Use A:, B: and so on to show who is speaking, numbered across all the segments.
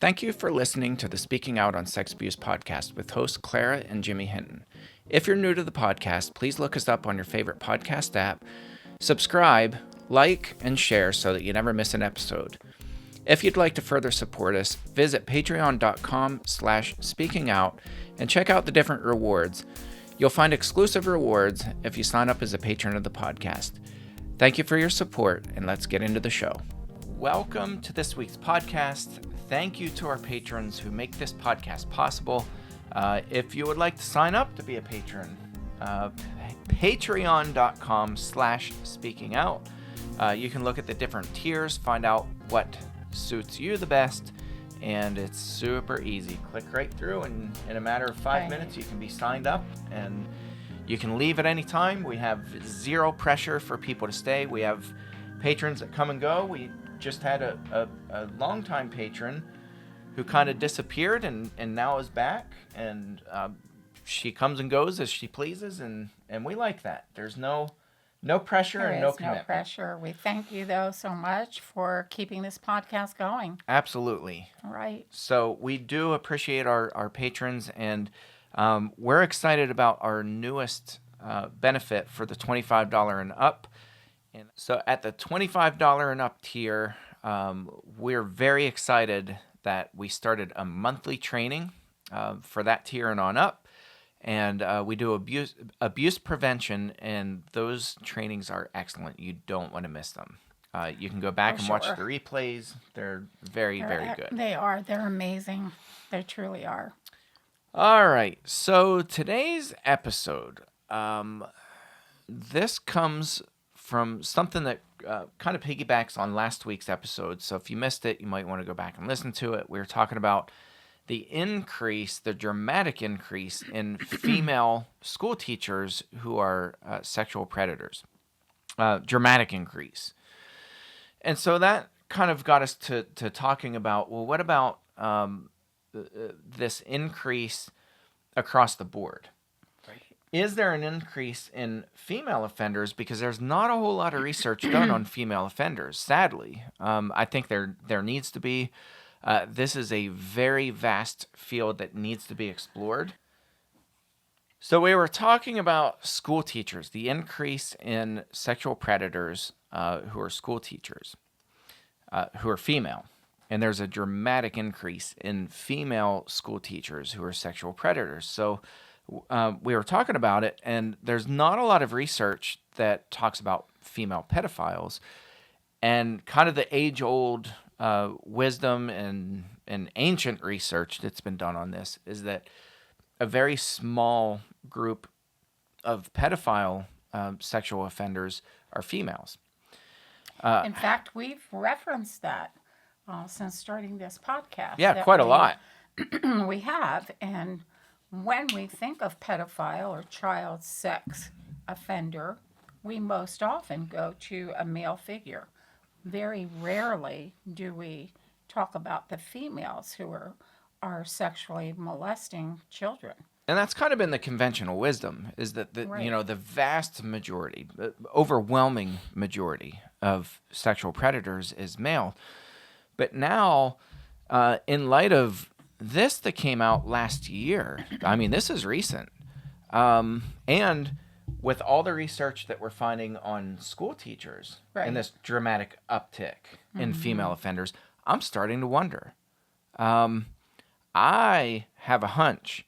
A: Thank you for listening to the Speaking Out on Sex Abuse podcast with hosts Clara and Jimmy Hinton. If you're new to the podcast, please look us up on your favorite podcast app, subscribe, like, and share so that you never miss an episode. If you'd like to further support us, visit patreon.com/speakingout and check out the different rewards. You'll find exclusive rewards if you sign up as a patron of the podcast. Thank you for your support, and let's get into the show. Welcome to this week's podcast. Thank you to our patrons who make this podcast possible. If you would like to sign up to be a patron, patreon.com/speakingout. You can look at the different tiers, find out what suits you the best, and it's super easy. Click right through, and in a matter of 5 minutes, you can be signed up, and you can leave at any time. We have zero pressure for people to stay. We have patrons that come and go. We just had a longtime patron who kind of disappeared and now is back, and she comes and goes as she pleases, and we like that. There's no pressure and no commitment.
B: No pressure. We thank you, though, so much for keeping this podcast going.
A: Absolutely.
B: All right.
A: So we do appreciate our patrons, and we're excited about our newest benefit for the $25 and up. And so at the $25 and up tier, we're very excited that we started a monthly training for that tier and on up. And we do abuse prevention, and those trainings are excellent. You don't want to miss them. You can go back and watch the replays. They're very good.
B: They are. They're amazing. They truly are.
A: All right. So today's episode, this comes from something that kind of piggybacks on last week's episode. So if you missed it, you might want to go back and listen to it. We were talking about the dramatic increase in female school teachers who are sexual predators. Dramatic increase. And so that kind of got us to talking about, well, what about this increase across the board? Is there an increase in female offenders? Because there's not a whole lot of research done on female offenders, sadly. I think there needs to be. This is a very vast field that needs to be explored. So we were talking about school teachers, the increase in sexual predators who are school teachers, who are female. And there's a dramatic increase in female school teachers who are sexual predators. So we were talking about it, and there's not a lot of research that talks about female pedophiles, and kind of the age-old wisdom and ancient research that's been done on this is that a very small group of pedophile sexual offenders are females.
B: In fact, we've referenced that since starting this podcast.
A: Yeah, quite a lot.
B: We have, and when we think of pedophile or child sex offender, we most often go to a male figure. Very rarely do we talk about the females who are sexually molesting children.
A: And that's kind of been the conventional wisdom, is that the vast majority, the overwhelming majority of sexual predators is male. But now, in light of this that came out last year, I mean, this is recent, and with all the research that we're finding on school teachers and this dramatic uptick in female offenders, I'm starting to wonder. I have a hunch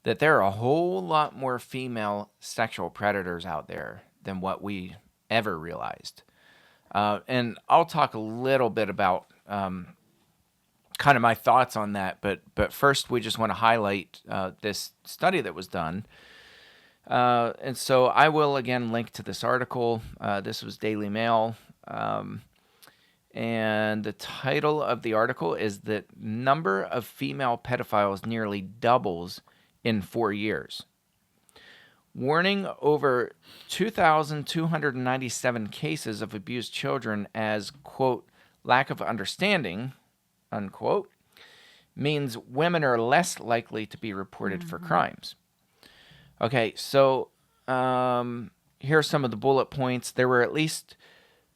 A: that there are a whole lot more female sexual predators out there than what we ever realized. And I'll talk a little bit about kind of my thoughts on that, but first we just want to highlight this study that was done. And so I will again link to this article. This was Daily Mail. And the title of the article is that number of female pedophiles nearly doubles in 4 years. Warning over 2,297 cases of abused children as, quote, lack of understanding, unquote, means women are less likely to be reported for crimes. Okay, so here are some of the bullet points. There were at least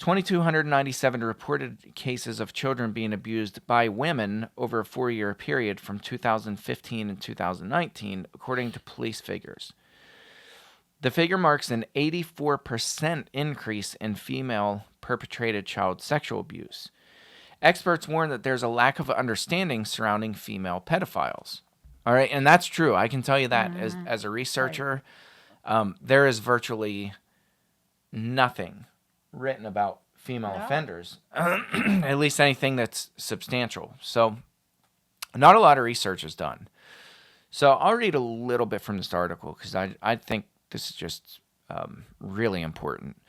A: 2,297 reported cases of children being abused by women over a 4-year period from 2015 and 2019, according to police figures. The figure marks an 84% increase in female perpetrated child sexual abuse. Experts warn that there's a lack of understanding surrounding female pedophiles. All right, and that's true. I can tell you that as a researcher, there is virtually nothing written about female offenders, at least anything that's substantial. So not a lot of research is done. So I'll read a little bit from this article because I think this is just really important.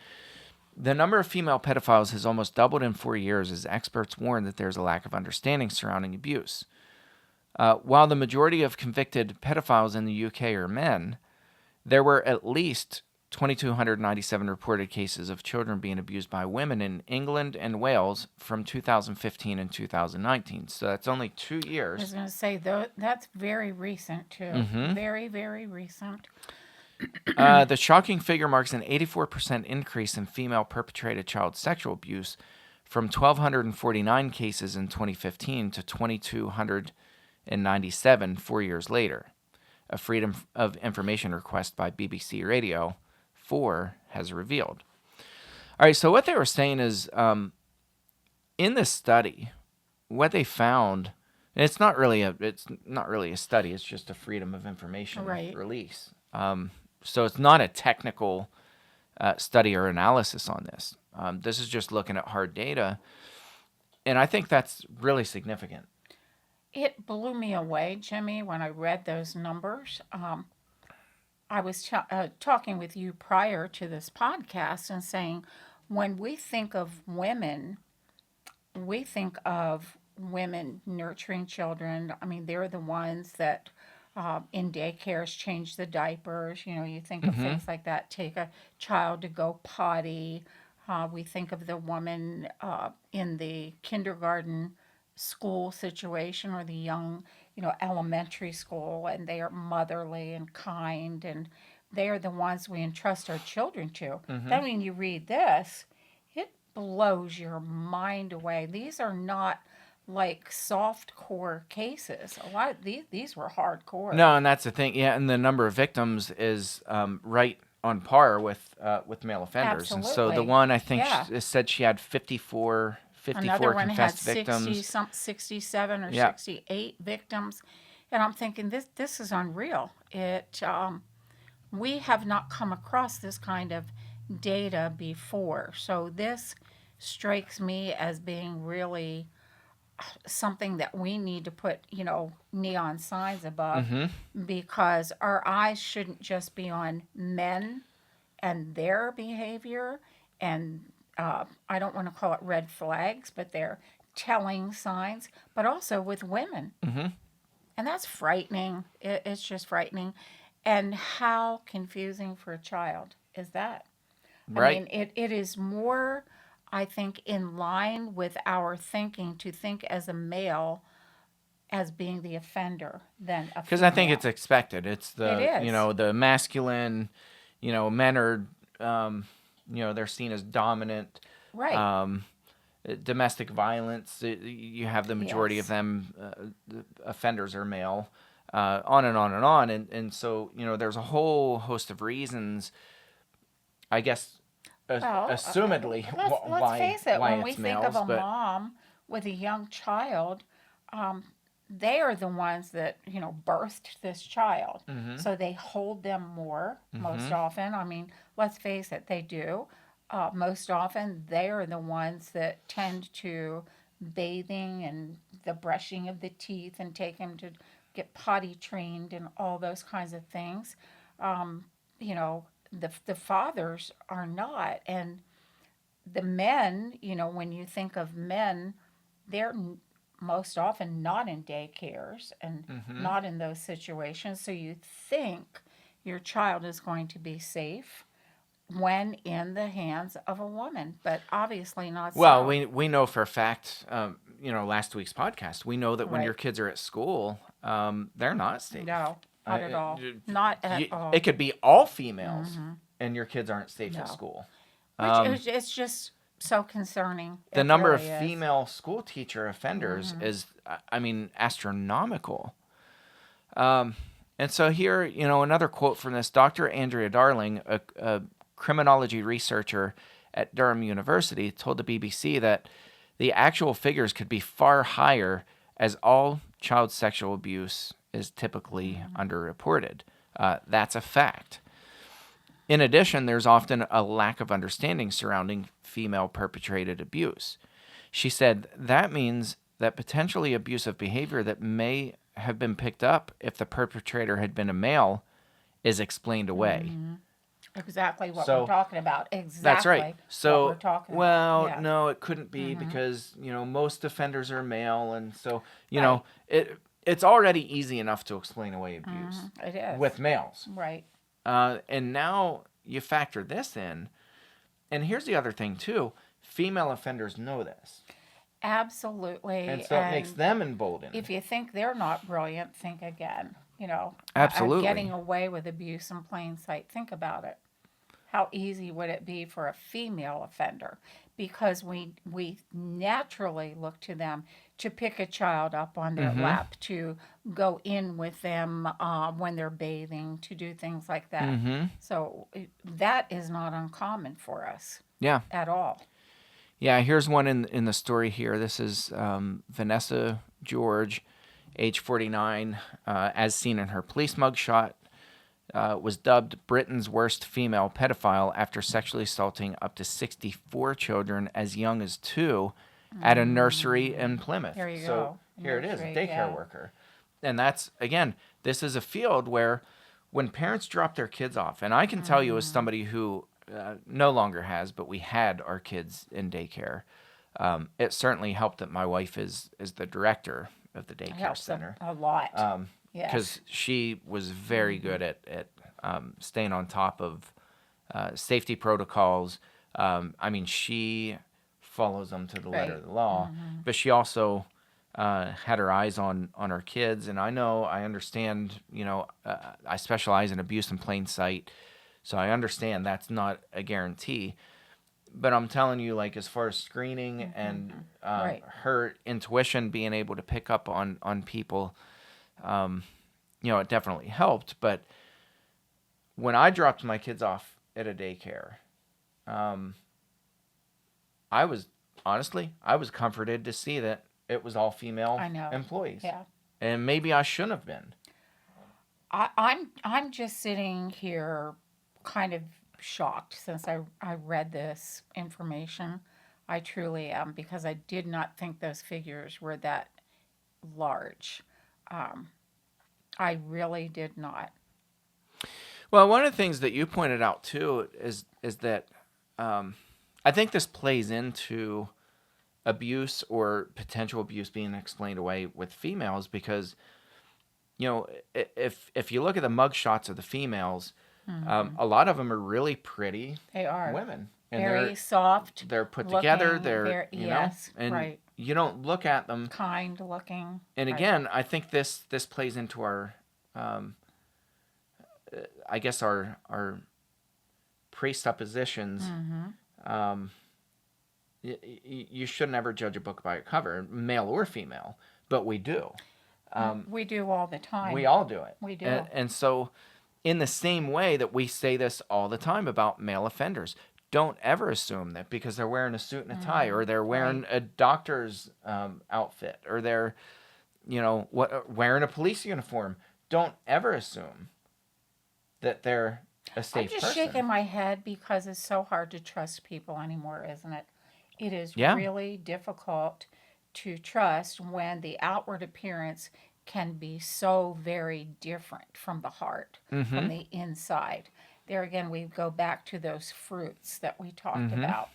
A: The number of female pedophiles has almost doubled in 4 years as experts warn that there's a lack of understanding surrounding abuse. While the majority of convicted pedophiles in the UK are men, there were at least 2,297 reported cases of children being abused by women in England and Wales from 2015 and 2019. So that's only 2 years.
B: I was going to say, that's very recent, too. Very, very recent.
A: The shocking figure marks an 84% increase in female perpetrated child sexual abuse from 1,249 cases in 2015 to 2,297 4 years later. A Freedom of Information request by BBC Radio 4 has revealed. All right, so what they were saying is in this study, what they found, and it's not really a study, it's just a Freedom of Information release. So it's not a technical study or analysis on this. This is just looking at hard data, and I think that's really significant.
B: It blew me away, Jimmy, when I read those numbers. I was talking with you prior to this podcast and saying, when we think of women nurturing children. I mean, they're the ones that in daycares change the diapers. You know, you think of things like that. Take a child to go potty. We think of the woman in the kindergarten school situation or the young, elementary school, and they are motherly and kind, and they are the ones we entrust our children to. Then when you read this, it blows your mind away. These are not like soft core cases. A lot of these were hardcore.
A: No, and that's the thing. Yeah, and the number of victims is right on par with male offenders.
B: Absolutely.
A: And so the one I think said she had 54
B: Another one had
A: confessed victims.
B: 67 or 68 victims. And I'm thinking, this is unreal. We have not come across this kind of data before. So this strikes me as being really something that we need to put, neon signs above, because our eyes shouldn't just be on men and their behavior, and I don't want to call it red flags, but they're telling signs, but also with women. And that's frightening. It's just frightening. And how confusing for a child is that?
A: Right.
B: I mean, it is more, I think, in line with our thinking to think as a male as being the offender than a female.
A: Because I think it's expected. It's
B: It is.
A: The masculine, men are, they're seen as dominant.
B: Right.
A: Domestic violence, you have the majority of
B: Yes.
A: them, the offenders are male, on and on and on. And so, there's a whole host of reasons, I guess, assumedly,
B: Let's face it,
A: why
B: when we
A: it's
B: think
A: males.
B: of a
A: But
B: mom with a young child, they are the ones that, birthed this child. So they hold them more most often. I mean, let's face it, they do. Most often, they are the ones that tend to bathing and the brushing of the teeth and take them to get potty trained and all those kinds of things. The fathers are not. And the men, when you think of men, they're most often not in daycares and not in those situations. So you think your child is going to be safe when in the hands of a woman, but obviously not so.
A: well, we know for a fact, last week's podcast, we know that when your kids are at school, they're not safe.
B: No, not at all. Not at all.
A: It could be all females, and your kids aren't safe at school.
B: Which it's just so concerning.
A: The
B: It
A: number of
B: really is.
A: female school teacher offenders is, I mean, astronomical. And so here, another quote from this Dr. Andrea Darling, a criminology researcher at Durham University, told the BBC that the actual figures could be far higher, as all child sexual abuse is typically underreported. That's a fact. In addition, there's often a lack of understanding surrounding female perpetrated abuse. She said that means that potentially abusive behavior that may have been picked up if the perpetrator had been a male is explained away.
B: Exactly what
A: So,
B: we're talking about. Exactly.
A: That's right. So,
B: what we're talking
A: well,
B: about. Yeah.
A: no, it couldn't be because, most offenders are male. And so,
B: Right.
A: it's already easy enough to explain away abuse
B: It is.
A: with males.
B: Right.
A: And now you factor this in. And here's the other thing, too. Female offenders know this.
B: Absolutely.
A: And so it makes them emboldened.
B: If you think they're not brilliant, think again.
A: Absolutely.
B: Getting away with abuse in plain sight. Think about it. How easy would it be for a female offender? Because we naturally look to them to pick a child up on their lap, to go in with them when they're bathing, to do things like that. So that is not uncommon for us.
A: Yeah.
B: At all.
A: Yeah, here's one in the story here. This is Vanessa George, age 49, as seen in her police mugshot, was dubbed Britain's worst female pedophile after sexually assaulting up to 64 children as young as 2 at a nursery in Plymouth.
B: Here you
A: so
B: go.
A: here it is,
B: Nursery,
A: daycare
B: yeah.
A: worker. And that's, again, this is a field where when parents drop their kids off, and I can tell you as somebody who no longer has, but we had our kids in daycare, it certainly helped that my wife is the director of the
B: It
A: daycare
B: helps them
A: center.
B: a lot. Yes.
A: Because she was very good at staying on top of safety protocols. I mean, she follows them to the letter of the law, but she also had her eyes on her kids. And I understand, I specialize in abuse in plain sight, so I understand that's not a guarantee. But I'm telling you, like, as far as screening and
B: Right.
A: her intuition being able to pick up on people, it definitely helped. But when I dropped my kids off at a daycare, I was comforted to see that it was all female
B: I know.
A: employees.
B: Yeah.
A: And maybe I shouldn't have been.
B: I'm just sitting here kind of shocked since I read this information. I truly am, because I did not think those figures were that large. I really did not.
A: Well, one of the things that you pointed out too is that I think this plays into abuse or potential abuse being explained away with females, because if you look at the mug shots of the females, a lot of them are really pretty
B: They are
A: women, and
B: very soft.
A: they're put
B: looking,
A: together. They're
B: yes,
A: and
B: right.
A: you don't look at them.
B: Kind looking.
A: And
B: right.
A: again, I think this plays into our, I guess our presuppositions. You should never judge a book by a cover, male or female, but we do.
B: We do all the time.
A: We all do it.
B: We do.
A: And so, in the same way that we say this all the time about male offenders, don't ever assume that because they're wearing a suit and a tie, or they're wearing a doctor's outfit, or they're, wearing a police uniform. Don't ever assume that they're a safe
B: I'm just
A: person.
B: shaking my head because it's so hard to trust people anymore, isn't it? It is
A: Yeah.
B: really difficult to trust when the outward appearance can be so very different from the heart, from the inside. There again, we go back to those fruits that we talked about.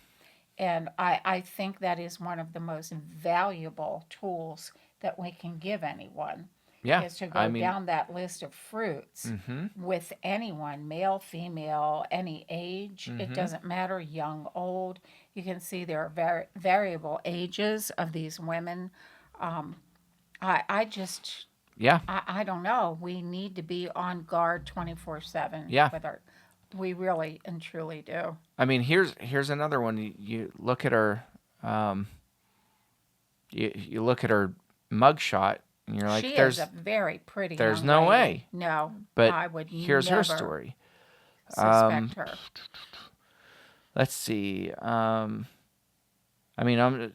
B: And I think that is one of the most valuable tools that we can give anyone.
A: Yeah,
B: Is to go down that list of fruits with anyone, male, female, any age. It doesn't matter, young, old. You can see there are variable ages of these women. I just,
A: yeah.
B: I don't know. We need to be on guard 24/7
A: Yeah.
B: We really and truly do.
A: I mean, here's another one. You look at her, you look at her mugshot, and you're like,
B: She is a very pretty
A: there's
B: young
A: no
B: lady.
A: way.
B: No,
A: But
B: I would
A: here's her
B: never
A: story.
B: suspect her.
A: Let's see. I mean, I'm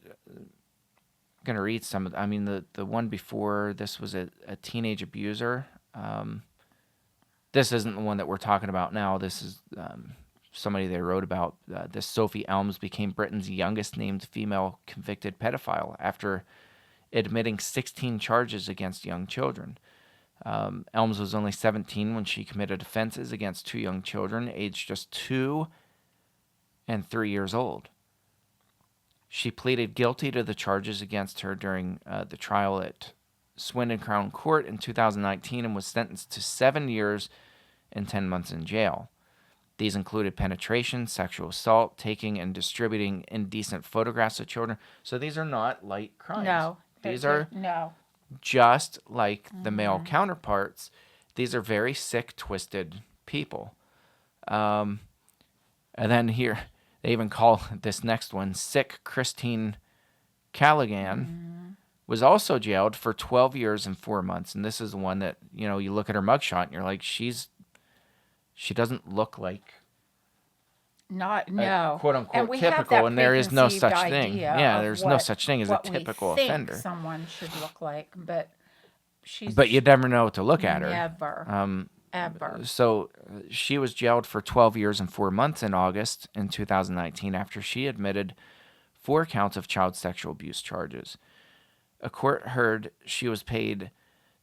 A: gonna read some of. I mean, the one before this was a teenage abuser. This isn't the one that we're talking about now. This is somebody they wrote about. This Sophie Elms became Britain's youngest named female convicted pedophile after admitting 16 charges against young children. Elms was only 17 when she committed offenses against two young children, aged just 2 and 3 years old. She pleaded guilty to the charges against her during the trial at Swindon Crown Court in 2019 and was sentenced to 7 years and 10 months in jail. These included penetration, sexual assault, taking and distributing indecent photographs of children. So these are not light crimes.
B: No,
A: These are
B: no.
A: just like the male counterparts. These are very sick, twisted people. And then here, they even call this next one Sick Christine Callaghan. Was also jailed for 12 years and 4 months. And this is the one that, you look at her mugshot and you're like, she doesn't look like
B: No.
A: quote unquote
B: And we have
A: typical,
B: that
A: and there is no such
B: preconceived
A: thing.
B: idea
A: Yeah,
B: of
A: there's no such thing as a
B: what we
A: typical
B: think
A: offender.
B: someone should look like, but she's
A: But you'd never know to look at her.
B: never, ever.
A: So she was jailed for 12 years and 4 months in August in 2019 after she admitted 4 counts of child sexual abuse charges. A court heard she was paid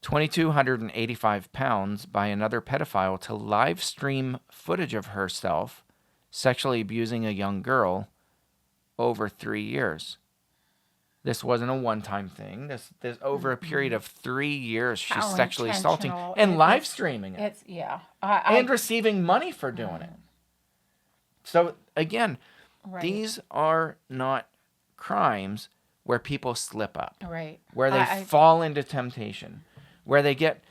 A: £2,285 by another pedophile to live stream footage of herself sexually abusing a young girl over 3 years. This wasn't a one-time thing. This over a period of 3 years, she's
B: How
A: sexually assaulting
B: intentional
A: and
B: it
A: live
B: is.
A: streaming it
B: It's
A: and receiving money for doing it. So again,
B: Right.
A: these are not crimes where people slip up,
B: right.
A: where they fall into temptation, where they get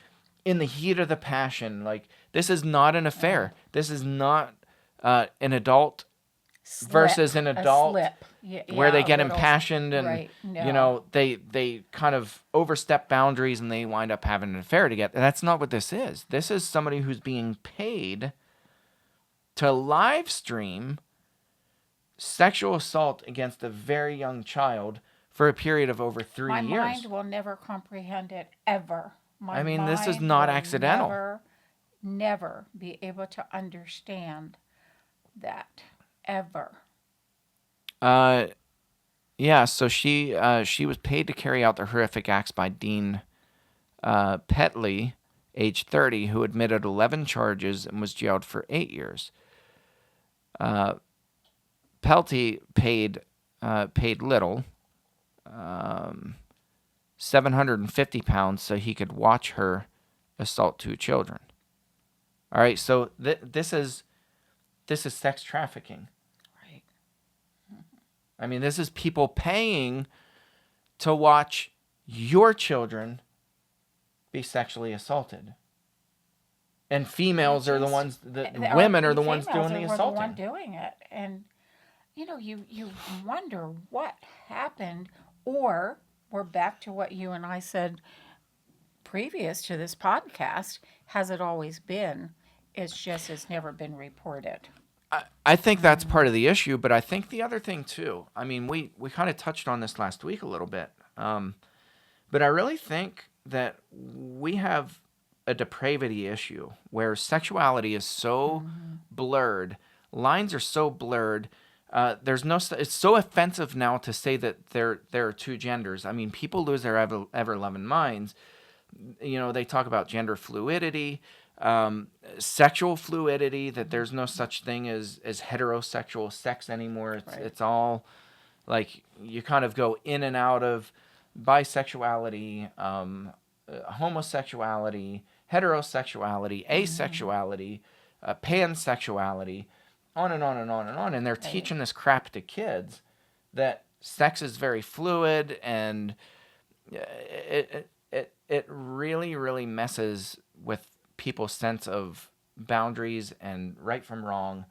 A: in the heat of the passion. Like, this is not an affair. This is not an adult versus an adult where they get impassioned and
B: right, no.
A: they kind of overstep boundaries and they wind up having an affair together. That's not what this is. This is somebody who's being paid to live stream sexual assault against a very young child for a period of over 3
B: My
A: years.
B: mind will never comprehend it, ever.
A: I mean, this is not accidental.
B: Never be able to understand that, ever.
A: Yeah, so she was paid to carry out the horrific acts by Dean Petley, age 30, who admitted 11 charges and was jailed for 8 years. Pelty paid little, £750, so he could watch her assault 2 children. All right, so this is sex trafficking.
B: Right.
A: I mean, this is people paying to watch your children be sexually assaulted. And females are the ones, women are the ones doing the assaulting.
B: The one doing it. And, you wonder what happened, or we're back to what you and I said previous to this podcast. Has it always been? It's just it's never been reported.
A: I think that's part of the issue, but I think the other thing too, I mean, we kind of touched on this last week a little bit, but I really think that we have a depravity issue where sexuality is so blurred, lines are so blurred. It's so offensive now to say that there are 2 genders. I mean, people lose their ever-loving minds. They talk about gender fluidity, sexual fluidity, that there's no such thing as heterosexual sex anymore. It's all like you kind of go in and out of bisexuality, homosexuality, heterosexuality, asexuality, pansexuality, on and on and on and on. And they're teaching this crap to kids that sex is very fluid, and it really, really messes with people's sense of boundaries and right from wrong,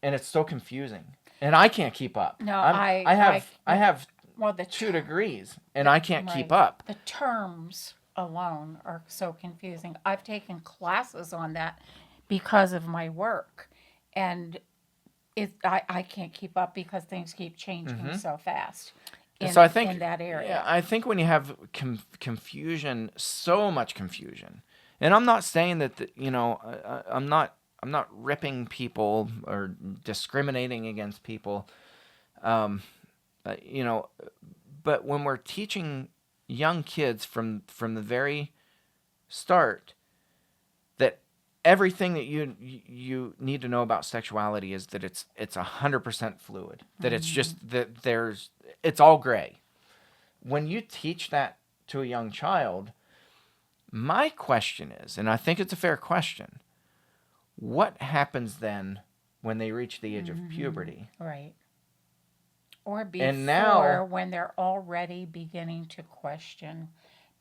A: and it's so confusing, and I can't keep up.
B: No,
A: I have
B: well, the
A: 2 degrees, and I can't keep
B: right.
A: up.
B: The terms alone are so confusing. I've taken classes on that because of my work, and I can't keep up because things keep changing so fast
A: So I
B: in
A: think,
B: that
A: yeah,
B: area.
A: I think when you have confusion, so much confusion, and I'm not saying that I'm not ripping people or discriminating against people, um, you know, but when we're teaching young kids from the very start that everything that you need to know about sexuality is that it's 100% fluid, that it's just that it's all gray. When you teach that to a young child, my question is, and I think it's a fair question, what happens then when they reach the age of puberty?
B: Right. Or
A: And
B: before,
A: now,
B: when they're already beginning to question,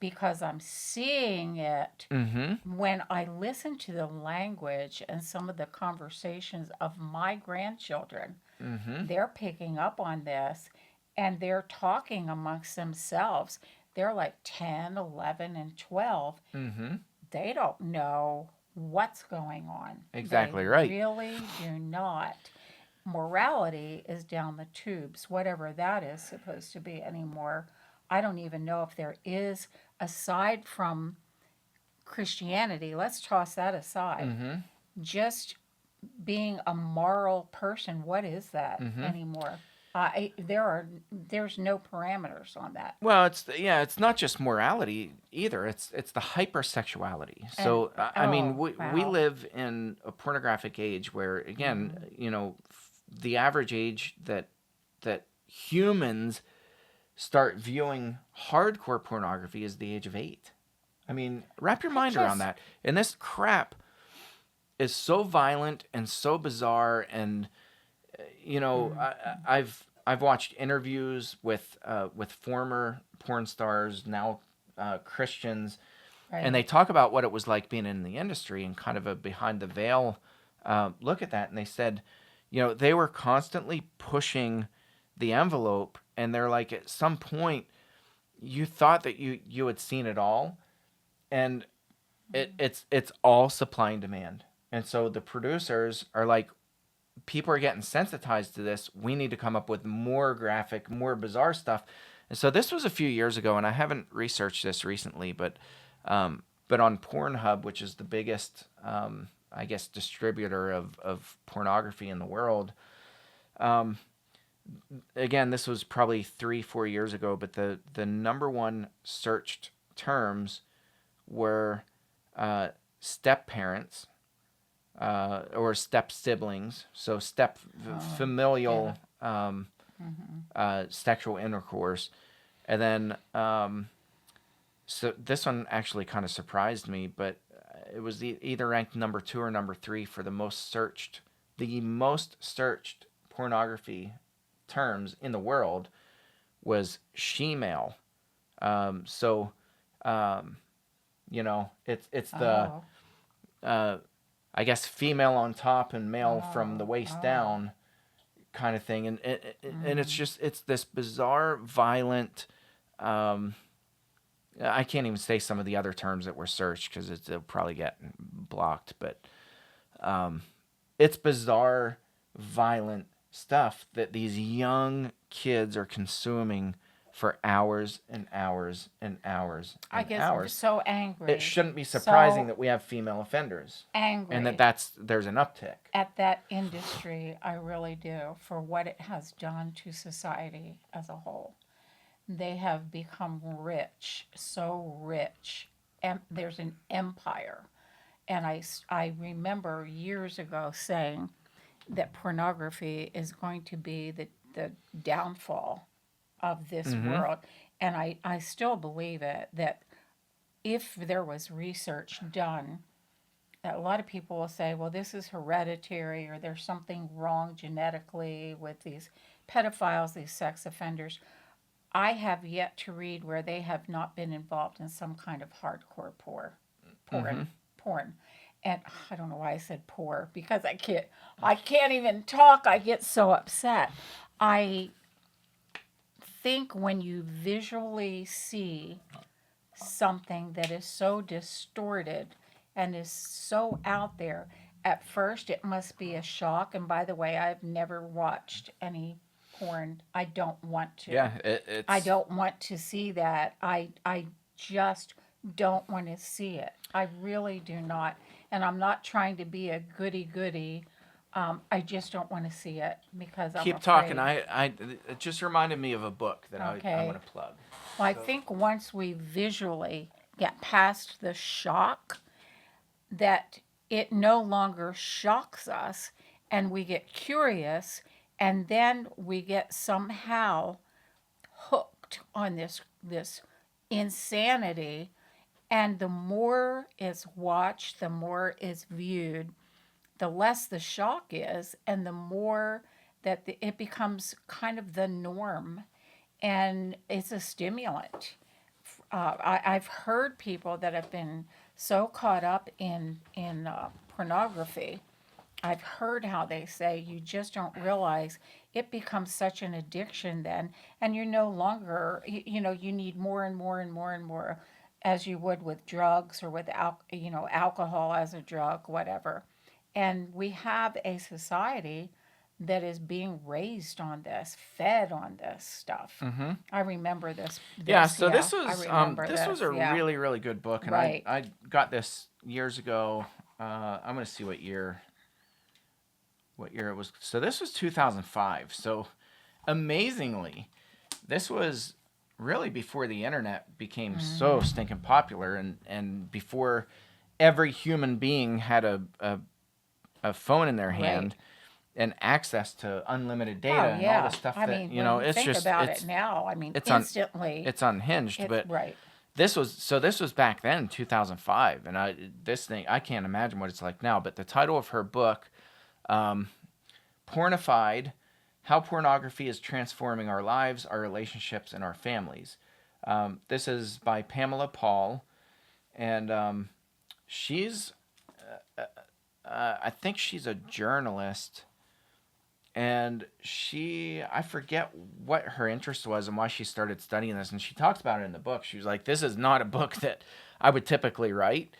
B: because I'm seeing it when I listen to the language and some of the conversations of my grandchildren. They're picking up on this, and they're talking amongst themselves. They're like 10, 11, and 12. They don't know what's going on. They
A: exactly right.
B: really do not. Morality is down the tubes, whatever that is supposed to be anymore. I don't even know if there is, aside from Christianity, let's toss that aside. Just being a moral person, what is that anymore? There's no parameters on that.
A: Well, it's not just morality either. It's the hypersexuality.
B: And
A: So I mean,
B: oh
A: we
B: wow.
A: live in a pornographic age where, again, the average age that humans start viewing hardcore pornography is the age of 8. I mean, wrap your
B: I
A: mind around
B: just
A: that. And this crap is so violent and so bizarre, and I've watched interviews with former porn stars, now Christians, and
B: right.
A: they talk about what it was like being in the industry and kind of a behind the veil look at that. And they said, they were constantly pushing the envelope, and they're like, at some point, you thought that you had seen it all, and it's all supply and demand. And so the producers are like, people are getting sensitized to this. We need to come up with more graphic, more bizarre stuff. And so this was a few years ago, and I haven't researched this recently, but on Pornhub, which is the biggest, I guess, distributor of pornography in the world. Again, this was probably 3-4 years ago, but the number one searched terms were step parents, or step siblings, so step familial sexual intercourse, and then so this one actually kind of surprised me, but it was either ranked number 2 or number 3 for the most searched pornography terms in the world was shemale. So it's the
B: Oh,
A: I guess female on top and male from the
B: oh,
A: waist
B: oh.
A: down kind of thing, and it's this bizarre, violent. I can't even say some of the other terms that were searched because it'll probably get blocked, but it's bizarre, violent stuff that these young kids are consuming for hours and hours and hours
B: I
A: and
B: get
A: hours.
B: so
A: It
B: angry.
A: shouldn't be surprising
B: So
A: that we have female offenders, and
B: angry
A: there's an uptick.
B: at that industry. I really do, for what it has done to society as a whole. They have become rich, so rich, and there's an empire. And I remember years ago saying that pornography is going to be the downfall of this
A: Mm-hmm.
B: world. And I still believe it, that if there was research done, a lot of people will say, well, this is hereditary, or there's something wrong genetically with these pedophiles, these sex offenders. I have yet to read where they have not been involved in some kind of hardcore
A: Mm-hmm.
B: porn. and I don't know why I said poor because I can't even talk. I get so upset. I think when you visually see something that is so distorted and is so out there, at first it must be a shock. And by the way, I've never watched any porn. I don't want to.
A: Yeah,
B: I
A: it's
B: don't want to see that. I just don't want to see it. I really do not. And I'm not trying to be a goody goody. I just don't want to see it because I'm
A: keep
B: afraid.
A: talking. It just reminded me of a book that I
B: Okay.
A: want to plug.
B: Well, I think once we visually get past the shock, that it no longer shocks us and we get curious and then we get somehow hooked on this insanity, and the more it's watched, the more it's viewed, the less the shock is, and the more that it becomes kind of the norm, and it's a stimulant. I've heard people that have been so caught up in pornography. I've heard how they say you just don't realize it becomes such an addiction then, and you're no longer, you need more and more and more and more, as you would with drugs or with alcohol as a drug, whatever. And we have a society that is being raised on this, fed on this stuff. I remember this.
A: Yeah, so
B: Yeah,
A: this
B: I
A: was
B: remember
A: this was a
B: yeah.
A: really really good book, and
B: Right.
A: I got this years ago. I'm gonna see what year it was. So this was 2005. So amazingly, this was really before the internet became so stinking popular, and before every human being had a phone in their
B: Right.
A: hand and access to unlimited data
B: Oh
A: and all
B: yeah.
A: the stuff
B: I
A: that
B: mean, when you
A: it's
B: think
A: just
B: about it now, I mean,
A: it's
B: instantly,
A: it's unhinged.
B: it's
A: But
B: right.
A: this was back then, 2005, and I can't imagine what it's like now. But the title of her book, Pornified: How Pornography is Transforming Our Lives, Our Relationships, and Our Families. This is by Pamela Paul, and she's I think she's a journalist, and I forget what her interest was and why she started studying this, and she talks about it in the book. She was like, this is not a book that I would typically write,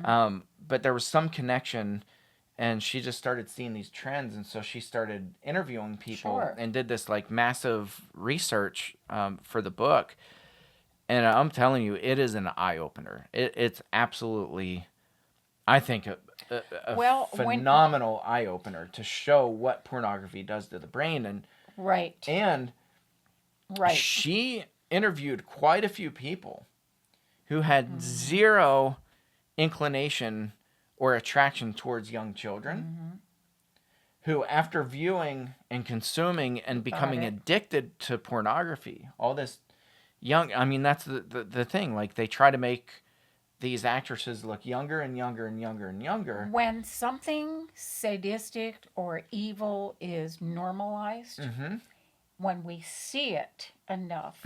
A: but there was some connection, and she just started seeing these trends, and so she started interviewing people
B: Sure.
A: and did this like massive research for the book. And I'm telling you, it is an eye-opener. It's absolutely, I think, a
B: Well,
A: phenomenal eye-opener to show what pornography does to the brain.
B: right,
A: And
B: right.
A: she interviewed quite a few people who had zero inclination or attraction towards young children, who, after viewing and consuming and becoming
B: it.
A: addicted to pornography, all this I mean, that's the thing. Like, they try to make these actresses look younger and younger and younger and younger.
B: When something sadistic or evil is normalized, when we see it enough,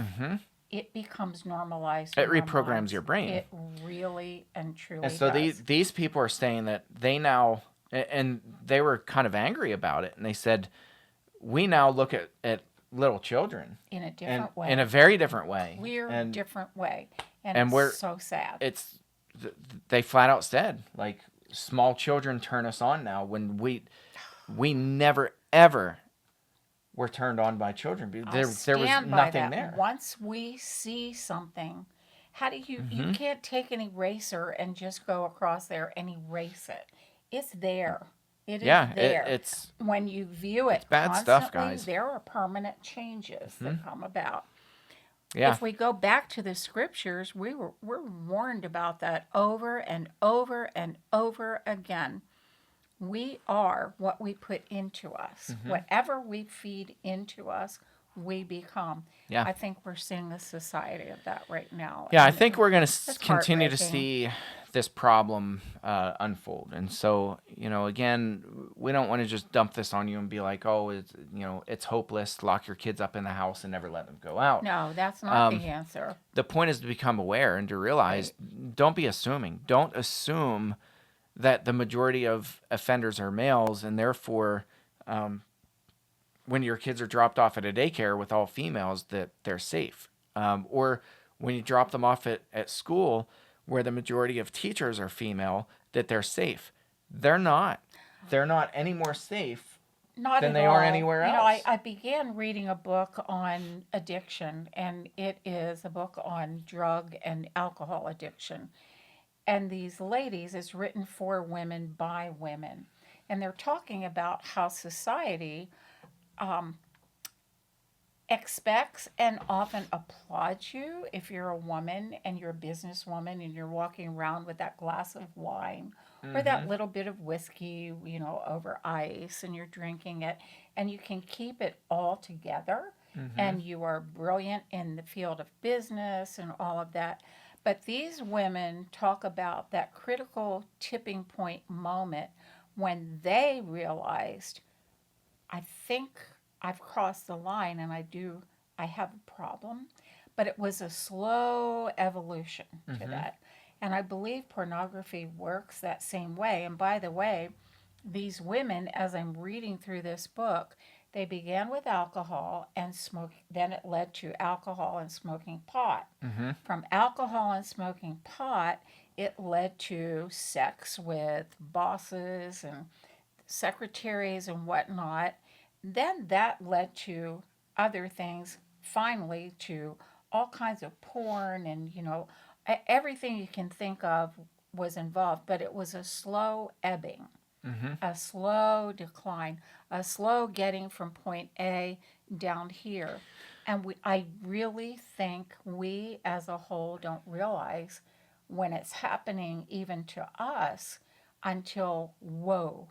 B: it becomes normalized.
A: It
B: in our
A: reprograms
B: minds.
A: your brain.
B: It really and truly
A: And so
B: does.
A: these people are saying that they now, and they were kind of angry about it, and they said, we now look at little children
B: In a different way.
A: in a very different way.
B: Clear,
A: and
B: different way. And
A: and
B: it's
A: we're-
B: so sad.
A: they flat out said, like, small children turn us on now, when we never ever were turned on by children. There was
B: Stand by
A: nothing
B: that.
A: there.
B: Once we see something, how do you can't take an eraser and just go across there and erase it. It's there. It is there.
A: It's
B: when you view it
A: bad
B: constantly,
A: stuff, guys.
B: there are permanent changes that come about.
A: yeah.
B: If we go back to the scriptures, we're warned about that over and over and over again. We are what we put into us. Whatever we feed into us, we become.
A: Yeah.
B: I think we're seeing a society of that right now.
A: Yeah, I
B: And
A: think we're going to
B: it's
A: continue to
B: heartbreaking.
A: see this problem unfold. And so, again, we don't want to just dump this on you and be like, oh, it's hopeless. Lock your kids up in the house and never let them go out.
B: No, that's not the answer.
A: The point is to become aware and to realize, don't be assuming. Don't assume that the majority of offenders are males, and therefore, when your kids are dropped off at a daycare with all females, that they're safe. Or when you drop them off at school where the majority of teachers are female, that they're safe. They're not. They're not any more safe
B: Not
A: than
B: at
A: they are
B: all.
A: anywhere
B: You know,
A: else.
B: I began reading a book on addiction, and it is a book on drug and alcohol addiction. And these ladies is written for women by women. And they're talking about how society expects and often applauds you if you're a woman and you're a businesswoman and you're walking around with that glass of wine or that little bit of whiskey, over ice, and you're drinking it, and you can keep it all together, and you are brilliant in the field of business and all of that. But these women talk about that critical tipping point moment when they realized, I think I've crossed the line and I have a problem. But it was a slow evolution to that. And I believe pornography works that same way. And by the way, these women, as I'm reading through this book, they began with alcohol and smoke. Then it led to alcohol and smoking pot. From alcohol and smoking pot, it led to sex with bosses and secretaries and whatnot. Then that led to other things, finally, to all kinds of porn and, everything you can think of was involved, but it was a slow ebbing, a slow decline, a slow getting from point A down here. And I really think we as a whole don't realize when it's happening even to us until, whoa,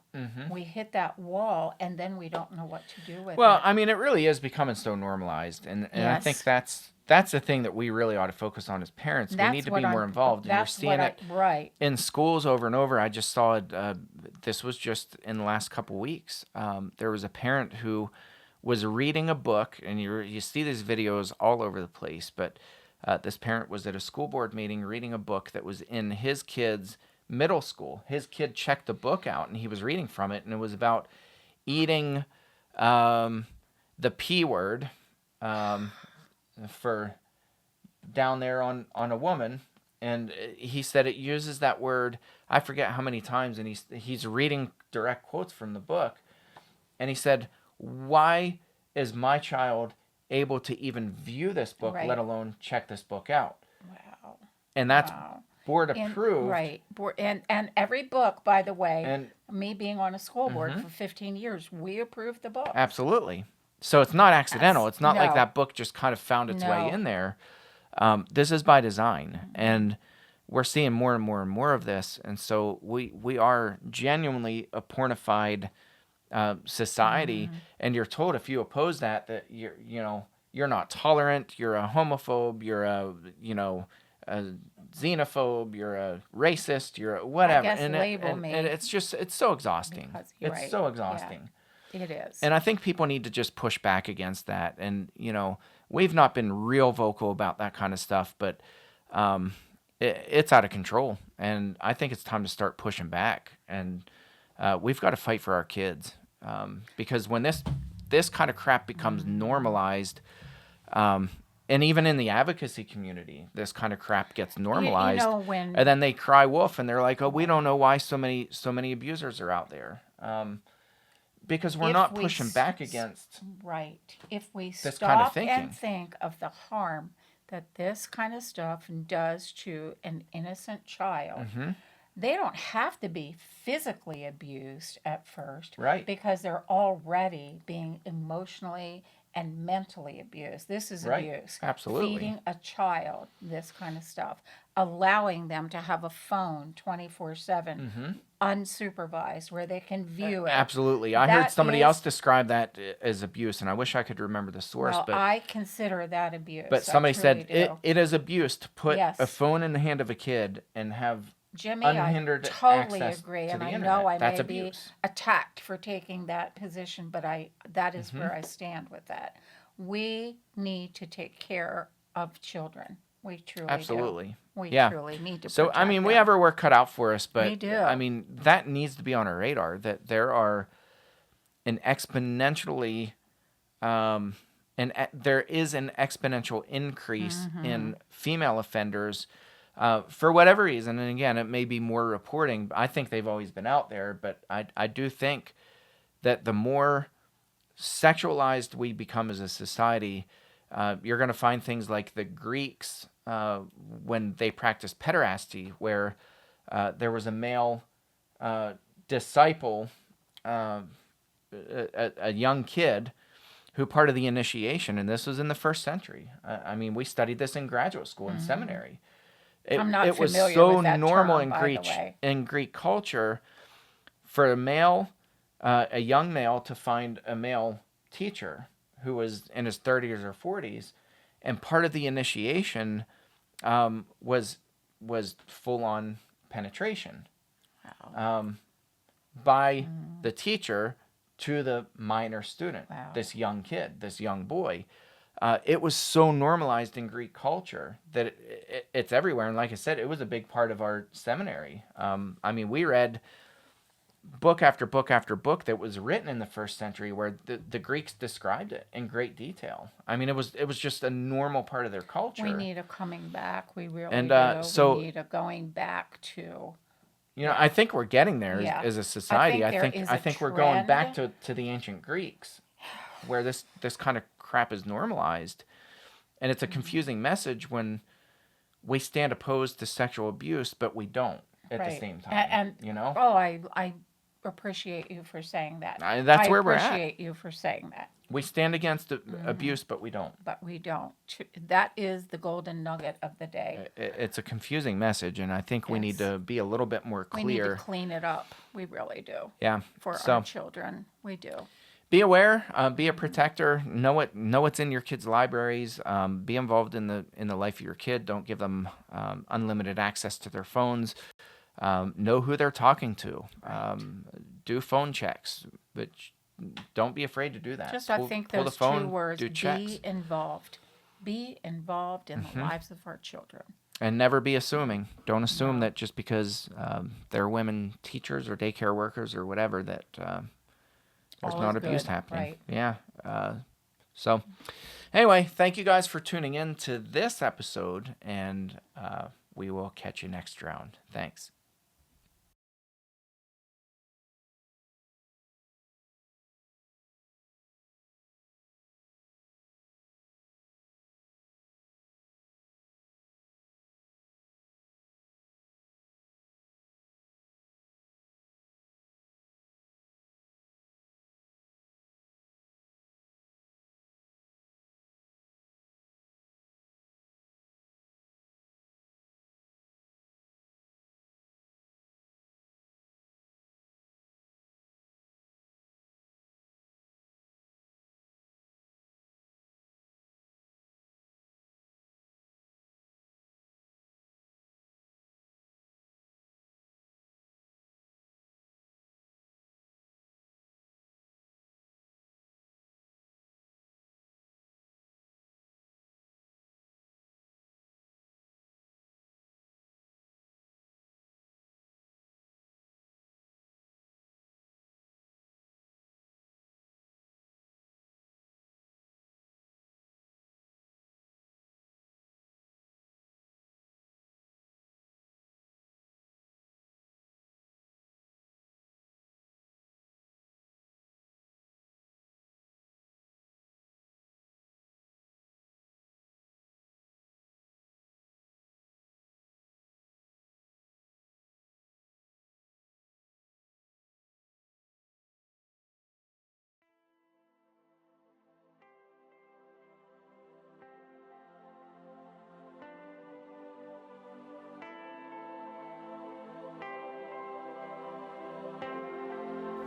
B: we hit that wall and then we don't know what to do with
A: Well,
B: it.
A: I mean, it really is becoming so normalized, and I think
B: Yes.
A: that's the thing that we really ought to focus on as parents. We need
B: That's
A: to
B: what
A: be more
B: I'm,
A: involved, and you're
B: that's
A: seeing
B: what
A: it
B: right.
A: in schools over and over. I just saw it. This was just in the last couple weeks. There was a parent who was reading a book, and you see these videos all over the place. But this parent was at a school board meeting reading a book that was in his kid's middle school. His kid checked the book out, and he was reading from it, and it was about eating the P word for down there on a woman, and he said it uses that word. I forget how many times, and he's reading direct quotes from the book, and he said, "Why is my child able to even view this book, let
B: Right.
A: alone check this book out?"
B: Wow.
A: And that's
B: Wow.
A: board
B: And
A: approved.
B: right. And every book, by the way,
A: And
B: me being on a school board for 15 years, we approved the book.
A: absolutely. So it's not accidental. It's not like
B: No.
A: that book just kind of found its way
B: No.
A: in there. This is by design, and we're seeing more and more and more of this. And so we are genuinely a pornified society. And you're told if you oppose that you're not tolerant. You're a homophobe. You're a xenophobe. You're a racist. You're a whatever.
B: I guess label me.
A: And it's so exhausting.
B: Because you're
A: It's
B: right.
A: so
B: Yeah,
A: exhausting.
B: it is.
A: And I think people need to just push back against that. And, we've not been real vocal about that kind of stuff, but it's out of control. And I think it's time to start pushing back. And we've got to fight for our kids. Because when this kind of crap becomes normalized, and even in the advocacy community, this kind of crap gets normalized.
B: When
A: And then they cry wolf, and they're like, "Oh, we don't know why so many abusers are out there." Because we're
B: if
A: not
B: we
A: pushing back against
B: right, if we
A: this
B: stop
A: kind of thinking.
B: and think of the harm that this kind of stuff does to an innocent child, they don't have to be physically abused at first,
A: Right.
B: Because they're already being emotionally and mentally abused. This is
A: Right.
B: abuse.
A: Absolutely.
B: Feeding a child this kind of stuff, allowing them to have a phone 24/7, unsupervised, where they can view it.
A: Absolutely. I heard
B: That
A: somebody
B: is-
A: else describe that as abuse, and I wish I could remember the source.
B: Well,
A: but
B: I consider that abuse.
A: but somebody said
B: I truly do.
A: it is abuse to put
B: Yes.
A: a phone in the hand of a kid and have
B: Jimmy,
A: unhindered
B: I totally
A: access
B: agree,
A: to
B: and
A: the
B: I
A: internet.
B: know I
A: That's
B: may
A: abuse.
B: be attacked for taking that position, but that is where I stand with that. We need to take care of children. We truly
A: Absolutely.
B: do. We
A: Yeah.
B: truly need to
A: So,
B: protect
A: we
B: them.
A: have our work cut out for us, but
B: We do.
A: that needs to be on our radar, that there are an exponentially, there is an exponential increase in female offenders for whatever reason. And again, it may be more reporting. I think they've always been out there, but I do think that the more sexualized we become as a society, you're going to find things like the Greeks when they practiced pederasty, where there was a male disciple, a young kid, who part of the initiation, and this was in the first century. We studied this in graduate school and seminary.
B: I'm not
A: It was
B: familiar
A: so
B: with that
A: normal
B: term, by the way.
A: in Greek culture for a male, a young male, to find a male teacher who was in his 30s or 40s, and part of the initiation was full on penetration
B: Wow.
A: by the teacher to the minor student,
B: Wow.
A: this young kid, this young boy. It was so normalized in Greek culture that it's everywhere. And like I said, it was a big part of our seminary. We read book after book after book that was written in the first century where the Greeks described it in great detail. It was just a normal part of their culture.
B: We need a coming back. We really
A: And,
B: do.
A: so-
B: we need a going back to.
A: I think we're getting there
B: Yeah.
A: as a society.
B: I think there is a
A: I think we're going back
B: trend.
A: to the ancient Greeks, where this kind of crap is normalized, and it's a confusing message when we stand opposed to sexual abuse, but we don't at the
B: Right.
A: same time.
B: And oh, I appreciate you for saying that.
A: That's where we're at.
B: I appreciate you for saying that,
A: We stand against abuse, but we don't.
B: but we don't. That is the golden nugget of the day.
A: It's a confusing message, and I think we need
B: Yes.
A: to be a little bit more
B: We need to
A: clear.
B: clean it up. We really do.
A: Yeah.
B: For
A: So
B: our children, we do.
A: be aware. Be a protector. Know what's in your kids' libraries. Be involved in the life of your kid. Don't give them unlimited access to their phones. Know who they're talking to. Do phone checks, but don't be afraid to do that.
B: Just I think
A: pull the
B: those
A: phone,
B: two words:
A: do checks.
B: be involved. Be involved in the lives of our children.
A: And never be assuming. Don't assume that just because there are women teachers or daycare workers or whatever that there's
B: All
A: not
B: is
A: abuse
B: good,
A: happening.
B: right.
A: Yeah. So anyway, thank you guys for tuning in to this episode, and we will catch you next round. Thanks.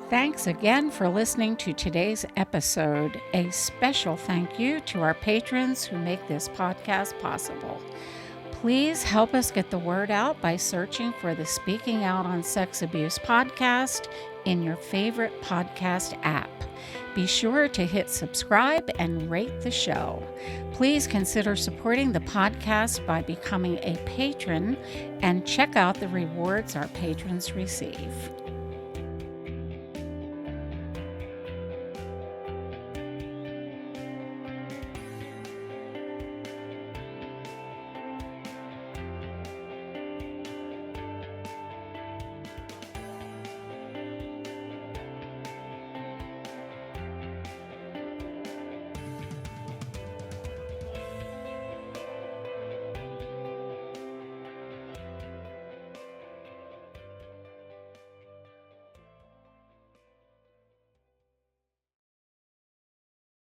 B: Thanks again for listening to today's episode. A special thank you to our patrons who make this podcast possible. Please help us get the word out by searching for the Speaking Out on Sex Abuse podcast in your favorite podcast app. Be sure to hit subscribe and rate the show. Please consider supporting the podcast by becoming a patron and check out the rewards our patrons receive.